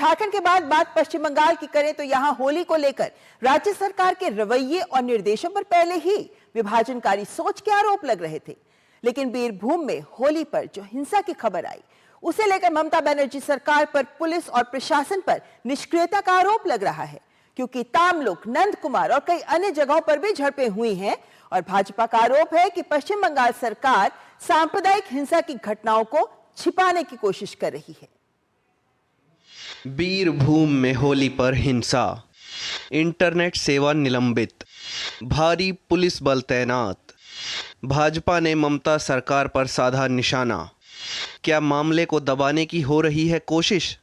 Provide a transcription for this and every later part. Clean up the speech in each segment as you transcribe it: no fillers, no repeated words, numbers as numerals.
झारखंड के बाद बात पश्चिम बंगाल की करें तो यहां होली को लेकर राज्य सरकार के रवैये और निर्देशों पर पहले ही विभाजनकारी सोच के आरोप लग रहे थे। लेकिन बीरभूम में होली पर जो हिंसा की खबर आई, उसे लेकर ममता बनर्जी सरकार पर पुलिस और प्रशासन पर निष्क्रियता का आरोप लग रहा है, क्योंकि तामलुक, नंद कुमार और कई अन्य जगहों पर भी झड़पें हुई हैं। और भाजपा का आरोप है कि पश्चिम बंगाल सरकार सांप्रदायिक हिंसा की घटनाओं को छिपाने की कोशिश कर रही है। बीरभूम में होली पर हिंसा, इंटरनेट सेवा निलंबित, भारी पुलिस बल तैनात। भाजपा ने ममता सरकार पर साधा निशाना। क्या मामले को दबाने की हो रही है कोशिश?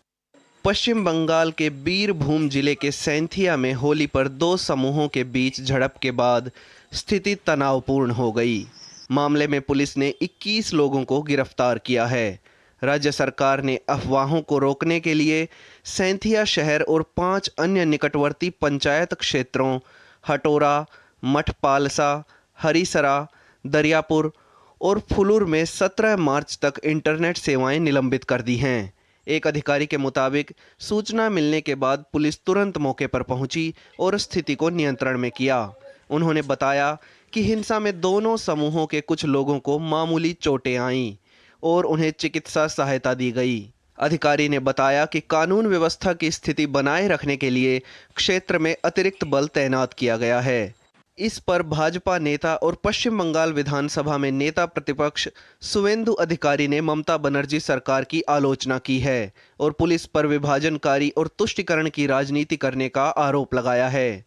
पश्चिम बंगाल के बीरभूम जिले के सैंथिया में होली पर दो समूहों के बीच झड़प के बाद स्थिति तनावपूर्ण हो गई। मामले में पुलिस ने 21 लोगों को गिरफ्तार किया है। राज्य सरकार ने अफवाहों को रोकने के लिए सैंथिया शहर और 5 अन्य निकटवर्ती पंचायत क्षेत्रों हटोरा, मठपालसा, हरिसरा, दरियापुर और फुलुर में 17 मार्च तक इंटरनेट सेवाएं निलंबित कर दी हैं। एक अधिकारी के मुताबिक सूचना मिलने के बाद पुलिस तुरंत मौके पर पहुंची और स्थिति को नियंत्रण में किया। उन्होंने बताया कि हिंसा में दोनों समूहों के कुछ लोगों को मामूली चोटें आईं और उन्हें चिकित्सा सहायता दी गई। अधिकारी ने बताया कि कानून व्यवस्था की स्थिति बनाए रखने के लिए क्षेत्र में अतिरिक्त बल तैनात किया गया है। इस पर भाजपा नेता और पश्चिम बंगाल विधानसभा में नेता प्रतिपक्ष सुवेंदु अधिकारी ने ममता बनर्जी सरकार की आलोचना की है और पुलिस पर विभाजनकारी और तुष्टीकरण की राजनीति करने का आरोप लगाया है।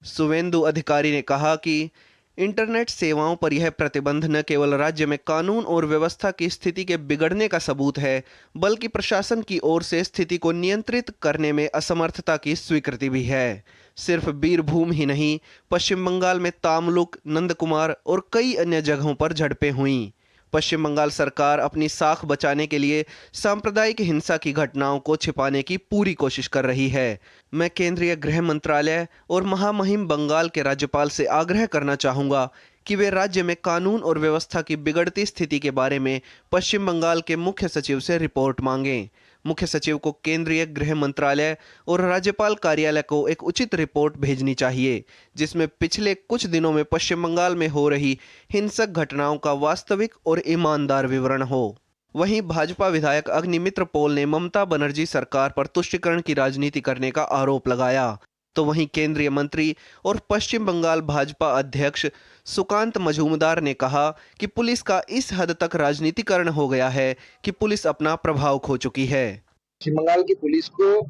सुवेंदु अधिकारी ने कहा कि इंटरनेट सेवाओं पर यह प्रतिबंध न केवल राज्य में कानून और व्यवस्था की स्थिति के बिगड़ने का सबूत है, बल्कि प्रशासन की ओर से स्थिति को नियंत्रित करने में असमर्थता की स्वीकृति भी है। सिर्फ बीरभूम ही नहीं, पश्चिम बंगाल में तामलुक, नंदकुमार और कई अन्य जगहों पर झड़पें हुईं। पश्चिम बंगाल सरकार अपनी साख बचाने के लिए सांप्रदायिक हिंसा की घटनाओं को छिपाने की पूरी कोशिश कर रही है। मैं केंद्रीय गृह मंत्रालय और महामहिम बंगाल के राज्यपाल से आग्रह करना चाहूँगा कि वे राज्य में कानून और व्यवस्था की बिगड़ती स्थिति के बारे में पश्चिम बंगाल के मुख्य सचिव से रिपोर्ट मांगें। मुख्य सचिव को केंद्रीय गृह मंत्रालय और राज्यपाल कार्यालय को एक उचित रिपोर्ट भेजनी चाहिए, जिसमें पिछले कुछ दिनों में पश्चिम बंगाल में हो रही हिंसक घटनाओं का वास्तविक और ईमानदार विवरण हो। वहीं भाजपा विधायक अग्निमित्र पोल ने ममता बनर्जी सरकार पर तुष्टीकरण की राजनीति करने का आरोप लगाया। तो वहीं केंद्रीय मंत्री और पश्चिम बंगाल भाजपा अध्यक्ष सुकांत मजूमदार ने कहा कि पुलिस का इस हद तक राजनीतिकरण हो गया है कि पुलिस अपना प्रभाव खो चुकी है। पश्चिम बंगाल की पुलिस को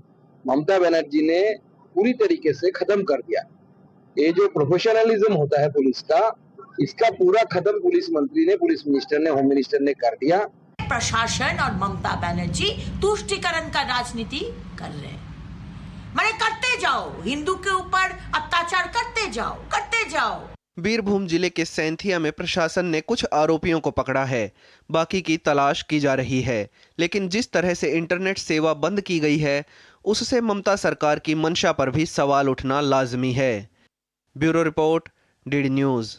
ममता बनर्जी ने पूरी तरीके से खत्म कर दिया। ये जो प्रोफेशनलिज्म होता है पुलिस का, इसका पूरा खत्म पुलिस मंत्री ने, पुलिस मिनिस्टर ने, होम मिनिस्टर ने कर दिया। प्रशासन और ममता बनर्जी तुष्टीकरण का राजनीति कर रहे हैं। मैंने करते जाओ, हिंदू के ऊपर अत्याचार करते जाओ। बीरभूम जिले के सैंथिया में प्रशासन ने कुछ आरोपियों को पकड़ा है, बाकी की तलाश की जा रही है। लेकिन जिस तरह से इंटरनेट सेवा बंद की गई है, उससे ममता सरकार की मंशा पर भी सवाल उठना लाजमी है। Bureau report, DD news.